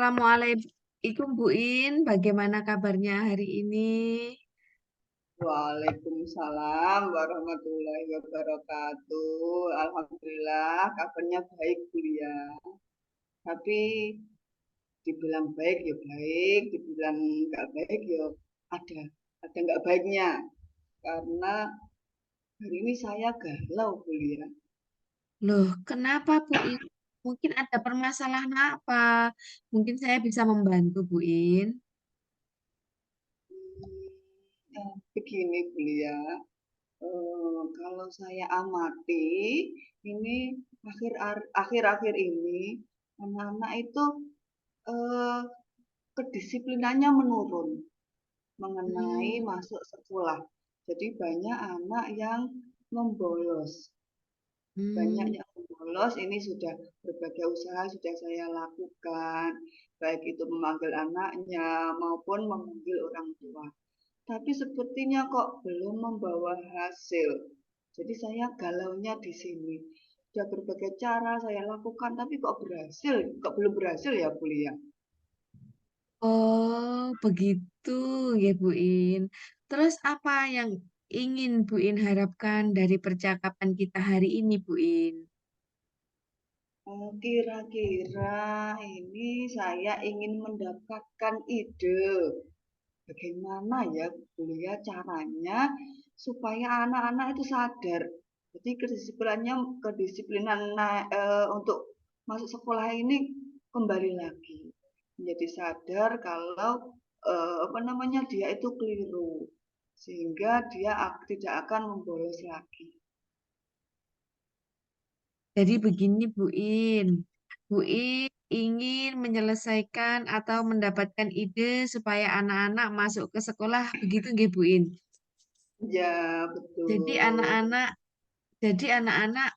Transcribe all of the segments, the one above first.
Assalamualaikum Bu In, bagaimana kabarnya hari ini? Waalaikumsalam warahmatullahi wabarakatuh. Alhamdulillah, kabarnya baik, Bu ya. Tapi dibilang baik ya baik, dibilang nggak baik ya ada ada nggak baiknya. Karena hari ini saya galau, Bu ya. Loh, kenapa Bu In? Mungkin ada permasalahan apa? Mungkin saya bisa membantu Bu In. Begini, Bu ya. Kalau saya amati, ini akhir-akhir ini anak-anak itu eh, kedisiplinannya menurun mengenai Hmm, masuk sekolah. Jadi banyak anak yang membolos. Banyak hmm. yang membolos ini sudah berbagai usaha sudah saya lakukan, baik itu memanggil anaknya maupun memanggil orang tua. Tapi sepertinya kok belum membawa hasil. Jadi saya galaunya di sini. Sudah berbagai cara saya lakukan, tapi kok belum berhasil ya, Bu Lia? Oh, begitu ya Bu In. Terus apa yang ingin Bu In harapkan dari percakapan kita hari ini Bu In? Kira-kira ini saya ingin mendapatkan ide. Bagaimana ya, Bu Lia, caranya supaya anak-anak itu sadar. Jadi kedisiplinan untuk masuk sekolah ini kembali lagi menjadi sadar kalau apa namanya dia itu keliru sehingga dia tidak akan membolos lagi. Jadi begini Bu In. Bu In ingin menyelesaikan atau mendapatkan ide supaya anak-anak masuk ke sekolah, begitu nggih Bu In? Ya, Jadi betul. anak-anak jadi anak-anak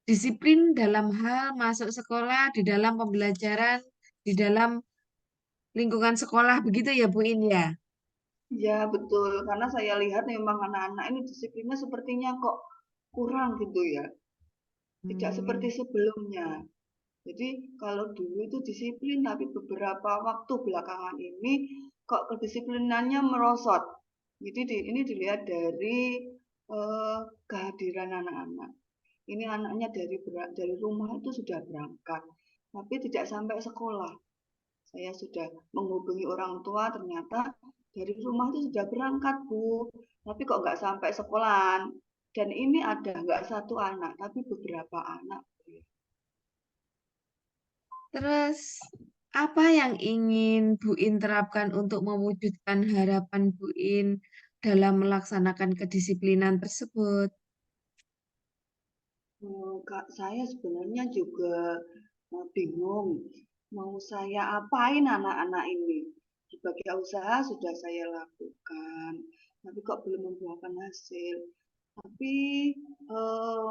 disiplin dalam hal masuk sekolah, di dalam pembelajaran, di dalam lingkungan sekolah, begitu ya Bu In ya? Ya, betul. Karena saya lihat memang anak-anak ini disiplinnya sepertinya kok kurang gitu ya. Tidak seperti Hmm. sebelumnya. Jadi kalau dulu itu disiplin, tapi beberapa waktu belakangan ini kok kedisiplinannya merosot. Jadi ini dilihat dari kehadiran anak-anak. Ini anaknya dari rumah itu sudah berangkat, tapi tidak sampai sekolah. Saya sudah menghubungi orang tua, ternyata dari rumah itu sudah berangkat, Bu. Tapi kok nggak sampai sekolahan. Dan ini ada nggak satu anak, tapi beberapa anak. Terus apa yang ingin Bu In terapkan untuk mewujudkan harapan Bu In dalam melaksanakan kedisiplinan tersebut? Kak, saya sebenarnya juga bingung mau saya apain anak-anak ini. Berbagai usaha sudah saya lakukan, tapi kok belum membuahkan hasil. Tapi eh,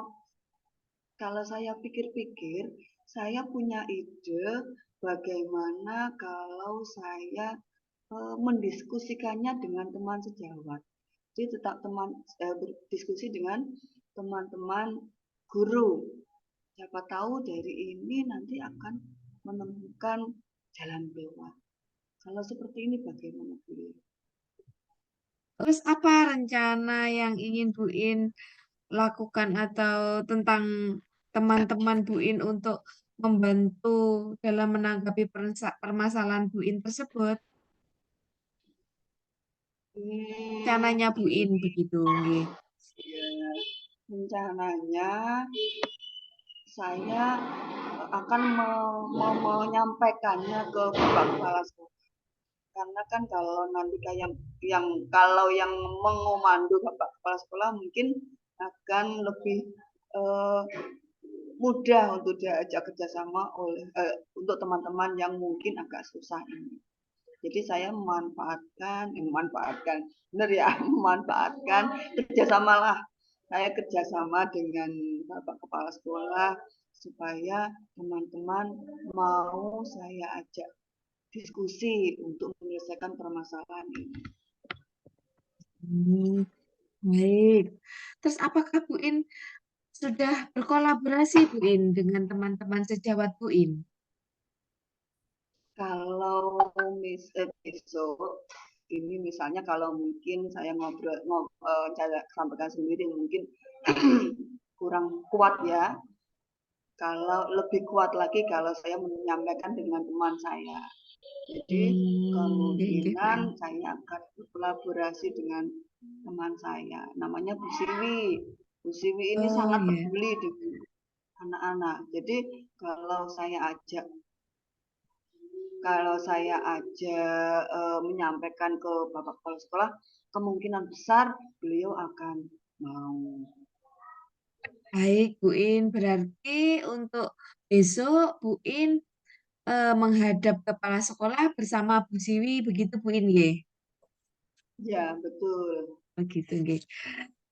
kalau saya pikir-pikir, saya punya ide bagaimana kalau saya mendiskusikannya dengan teman sejawat. Jadi tetap berdiskusi dengan teman-teman guru. Siapa tahu dari ini nanti akan menemukan jalan keluar. Kalau seperti ini bagaimana, Bu? Terus apa rencana yang ingin Bu In lakukan atau tentang teman-teman Bu In untuk membantu dalam menanggapi permasalahan Bu In tersebut? Rencananya Bu In Begini begitu, nggih. ya, rencananya saya akan menyampaikannya ke Bapak Kepala Sekolah. Karena kan kalau nanti kayak yang kalau yang mengomando Bapak Kepala Sekolah mungkin akan lebih eh, mudah untuk diajak kerjasama untuk teman-teman yang mungkin agak susah ini. Jadi saya memanfaatkan, benar ya, memanfaatkan kerjasamalah. Saya kerjasama dengan Bapak Kepala Sekolah supaya teman-teman mau saya ajak diskusi untuk menyelesaikan permasalahan ini. Hmm, baik. Terus apakah Bu In sudah berkolaborasi Bu In dengan teman-teman sejawat Bu In? Kalau besok ini misalnya kalau mungkin saya saya sampaikan sendiri mungkin kurang kuat ya. Kalau lebih kuat lagi kalau saya menyampaikan dengan teman saya. Jadi Nggih, nggih, Bu kemungkinan In. saya akan berkolaborasi dengan teman saya. Namanya Bu Siwi. Bu Siwi ini Oh sangat ya, peduli dengan anak-anak. Jadi kalau saya ajak kalau saya ajak menyampaikan ke Bapak Kepala Sekolah, kemungkinan besar beliau akan mau. baik Bu In. Berarti untuk besok Bu In menghadap kepala sekolah bersama Bu Siwi, begitu Bu In, nggih? Ya, betul. Begitu, nggih.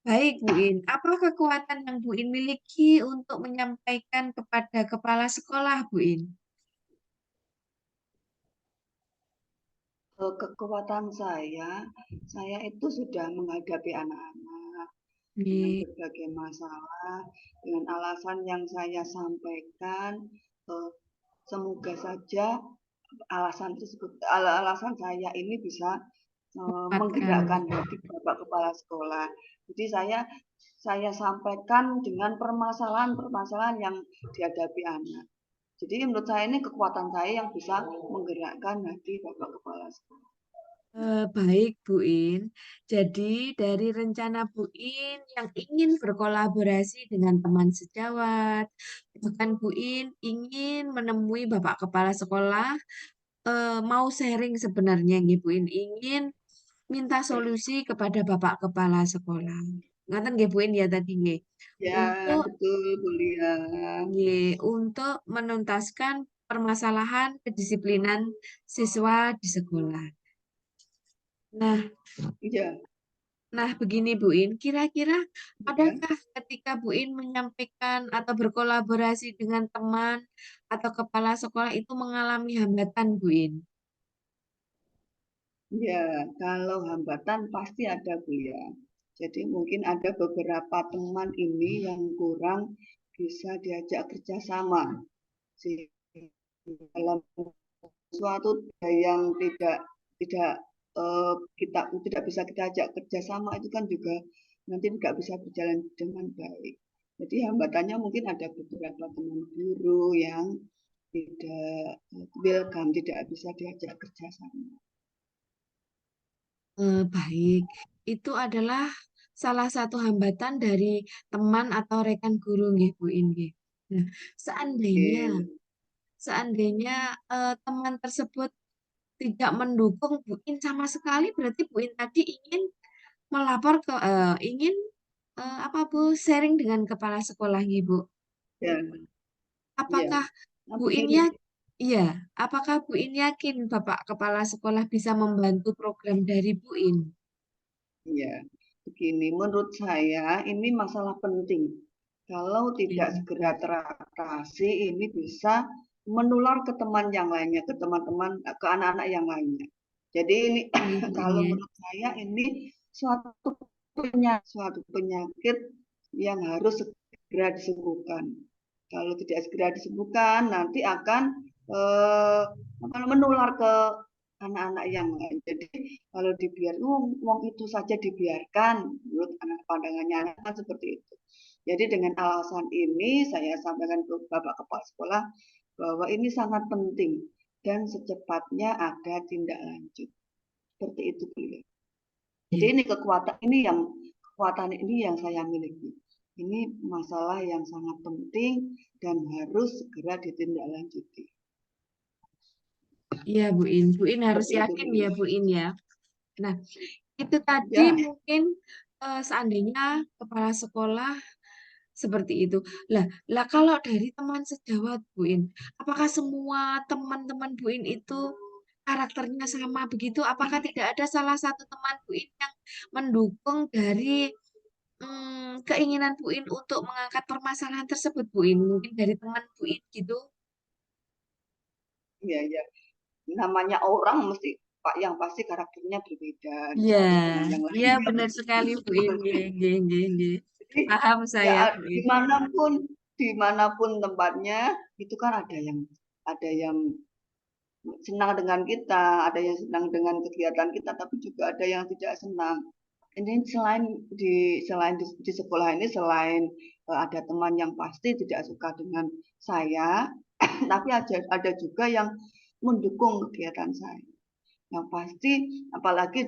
Baik, Bu In. Apa kekuatan yang Bu In miliki untuk menyampaikan kepada kepala sekolah, Bu In? Kekuatan saya itu sudah menghadapi anak-anak dengan Nggih, berbagai masalah, dengan alasan yang saya sampaikan, eh, semoga saja alasan saya ini bisa menguatkan. menggerakkan hati Bapak Kepala Sekolah. Jadi saya sampaikan dengan permasalahan-permasalahan yang dihadapi anak. Jadi menurut saya ini kekuatan saya yang bisa menggerakkan hati Bapak Kepala Sekolah. Baik, Bu In. Jadi, dari rencana Bu In yang ingin berkolaborasi dengan teman sejawat, bahkan Bu In ingin menemui Bapak Kepala Sekolah, mau sharing sebenarnya, nggih, Bu In. Ingin minta solusi kepada Bapak Kepala Sekolah. Ngaten nggih, Bu In, ya tadi, nggih. Ya, Untuk betul, Bu Lia. Nggih, untuk menuntaskan permasalahan kedisiplinan siswa di sekolah. Nah, Iya, begini Bu In, kira-kira ya, adakah ketika Bu In menyampaikan atau berkolaborasi dengan teman atau kepala sekolah itu mengalami hambatan Bu In? ya. Kalau hambatan pasti ada, Bu ya. Jadi mungkin ada beberapa teman ini yang kurang bisa diajak kerjasama. Dalam suatu yang tidak kita tidak bisa kita ajak kerjasama itu kan juga nanti tidak bisa berjalan dengan baik. Jadi hambatannya mungkin ada beberapa teman guru yang tidak welcome, tidak bisa diajak kerjasama. Baik, itu adalah salah satu hambatan dari teman atau rekan guru nggih Bu In nggih. Nah, seandainya Oke. seandainya teman tersebut tidak mendukung Bu In sama sekali, berarti Bu In tadi ingin melapor ke ingin apa Bu, sharing dengan kepala sekolah nih Bu. Ya, ya. Apakah Nah, Bu In begini, ya, iya, apakah Bu In yakin Bapak kepala sekolah bisa membantu program dari Bu In? ya, begini. Menurut saya ini masalah penting. Kalau tidak Iya, segera teratasi, ini bisa menular ke teman yang lainnya, ke teman-teman, ke anak-anak yang lainnya. Jadi ini iya Bu In kalau ya. menurut saya ini suatu penyakit yang harus segera disembuhkan. Kalau tidak segera disembuhkan, nanti akan eh, menular ke anak-anak yang lain. Jadi kalau dibiarkan, uang itu saja dibiarkan, menurut anak pandangannya anak kan seperti itu. Jadi dengan alasan ini saya sampaikan ke Bapak Kepala Sekolah bahwa ini sangat penting dan secepatnya ada tindak lanjut. Seperti itu beliau. Jadi Iya. kekuatan ini yang saya miliki. Ini masalah yang sangat penting dan harus segera ditindaklanjuti. Iya Bu In. Bu In harus Seperti itu yakin ya beliau. Bu In ya. Nah, itu tadi Ya, mungkin seandainya kepala sekolah seperti itu. Lah, kalau dari teman sejawat Bu In, apakah semua teman-teman Bu In itu karakternya sama begitu? Apakah tidak ada salah satu teman Bu In yang mendukung dari keinginan Bu In untuk mengangkat permasalahan tersebut Bu In? Mungkin dari teman Bu In gitu? ya, ya. Namanya orang mesti Pak yang pasti karakternya berbeda Iya, satu dengan yang iya lainnya. benar sekali Bu In. Nggih, nggih, nggih, nggih. Jadi Paham ya saya Bu In. dimanapun tempatnya itu kan ada yang senang dengan kita, ada yang senang dengan kegiatan kita, tapi juga ada yang tidak senang. Ini selain di sekolah ini selain ada teman yang pasti tidak suka dengan saya, tapi ada juga yang mendukung kegiatan saya. Yang pasti apalagi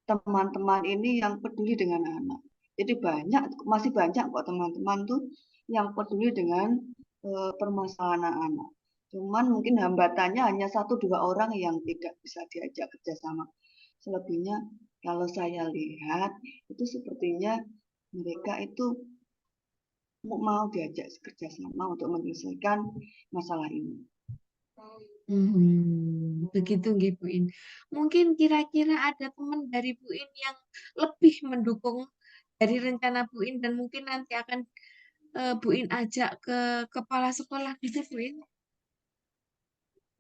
teman-teman ini yang peduli dengan anak. Jadi masih banyak kok teman-teman tuh yang peduli dengan permasalahan anak. Cuman mungkin hambatannya hanya satu dua orang yang tidak bisa diajak kerjasama. Selebihnya kalau saya lihat itu sepertinya mereka itu mau diajak kerjasama untuk menyelesaikan masalah ini. Begitu nggih Bu In. Mungkin kira-kira ada teman dari Bu In yang lebih mendukung dari rencana Bu In dan mungkin nanti akan Bu In ajak ke kepala sekolah gitu Bu In.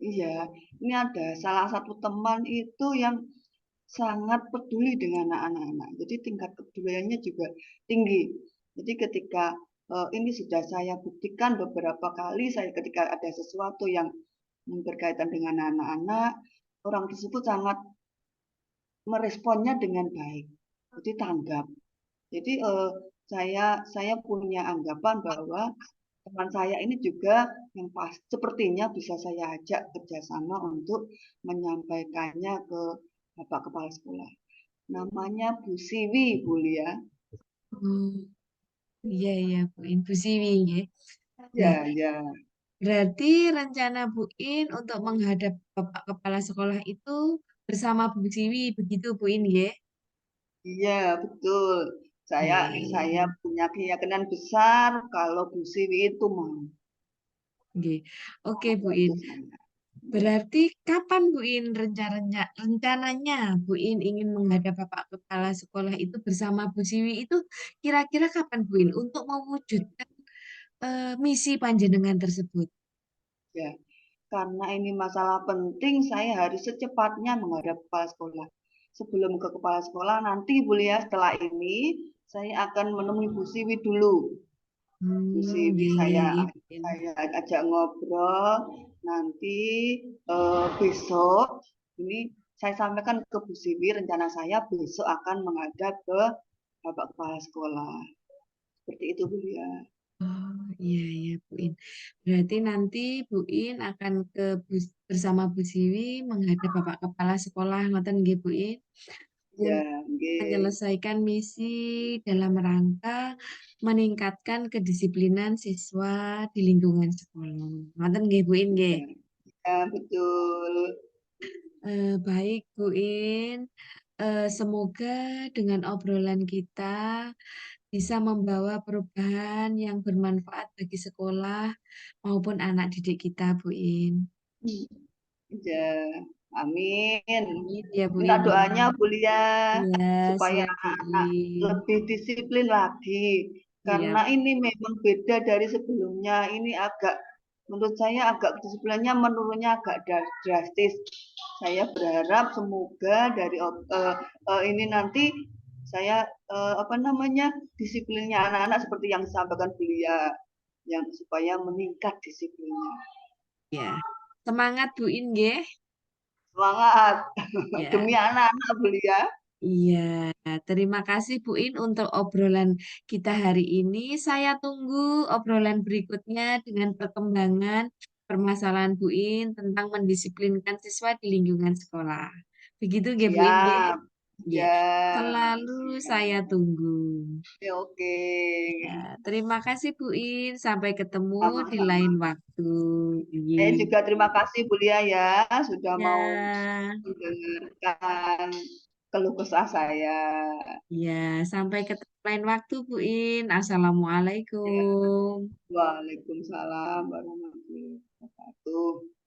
Iya, ini ada salah satu teman itu yang sangat peduli dengan anak-anak. Jadi tingkat kepeduliannya juga tinggi. Jadi ketika ini sudah saya buktikan beberapa kali, saya ketika ada sesuatu yang berkaitan dengan anak-anak, orang tersebut sangat meresponnya dengan baik. Jadi tanggap. Jadi saya punya anggapan bahwa teman saya ini juga yang pas sepertinya bisa saya ajak kerjasama untuk menyampaikannya ke Bapak Kepala Sekolah. Namanya Bu Siwi, Bu Lia. Oh, iya iya Bu In, Bu Siwi nggih. Nah, Ya, ya, berarti rencana Bu In untuk menghadap Bapak Kepala Sekolah itu bersama Bu Siwi, begitu Bu In nggih? iya betul. Saya Nggih. punya keyakinan besar kalau Bu Siwi itu mau Nggih. Oke Bu In. membantu saya. Berarti kapan Bu In rencananya Bu In ingin menghadap Bapak Kepala Sekolah itu bersama Bu Siwi itu kira-kira kapan Bu In untuk mewujudkan misi panjenengan tersebut? Ya, karena ini masalah penting, saya harus secepatnya menghadap kepala sekolah. Sebelum ke kepala sekolah, nanti Bu Lia setelah ini, saya akan menemui Bu Siwi dulu. Bu Siwi Nggih, nggih, saya nggih, Bu In. saya ajak ngobrol. Nanti besok ini saya sampaikan ke Bu Siwi rencana saya besok akan menghadap ke Bapak Kepala Sekolah. Seperti itu Bu Lia. Oh iya iya Bu In. Berarti nanti Bu In akan bersama Bu Siwi menghadap Bapak Kepala Sekolah ngoten nggih Bu In Ya, untuk nggih. menyelesaikan misi dalam rangka meningkatkan kedisiplinan siswa di lingkungan sekolah. Ngoten nggih Bu In nggih. Ya, ya, betul. Baik Bu In. Semoga dengan obrolan kita bisa membawa perubahan yang bermanfaat bagi sekolah maupun anak didik kita, Bu In. Ya, amin. Amin ya, Bu Minta In ya. doanya Bu Lia Ya, supaya siap, Bu anak-anak In. lebih disiplin lagi. Karena Siap. ini memang beda dari sebelumnya. Ini menurut saya agak disiplinnya menurunnya agak drastis. Saya berharap semoga dari ini nanti saya apa namanya disiplinnya anak-anak seperti yang disampaikan Bu Lia, yang supaya meningkat disiplinnya. Ya. Semangat, Bu In, nggih. Semangat Ya. demi anak-anak Bu Lia. Iya, terima kasih Bu In untuk obrolan kita hari ini. Saya tunggu obrolan berikutnya dengan perkembangan permasalahan Bu In tentang mendisiplinkan siswa di lingkungan sekolah. Begitu nggih Bu In nggih? Siap. Ya, Ya, selalu saya siap. tunggu. Ya, oke. Ya, terima kasih Bu In. Sampai ketemu di lain Sama-sama. waktu. Iya. Saya juga terima kasih Bu Lia ya sudah mau Ya, mendengarkan keluh kesah saya. ya, sampai ketemu lain waktu Bu In. Ya, Assalamualaikum. Waalaikumsalam warahmatullahi wabarakatuh.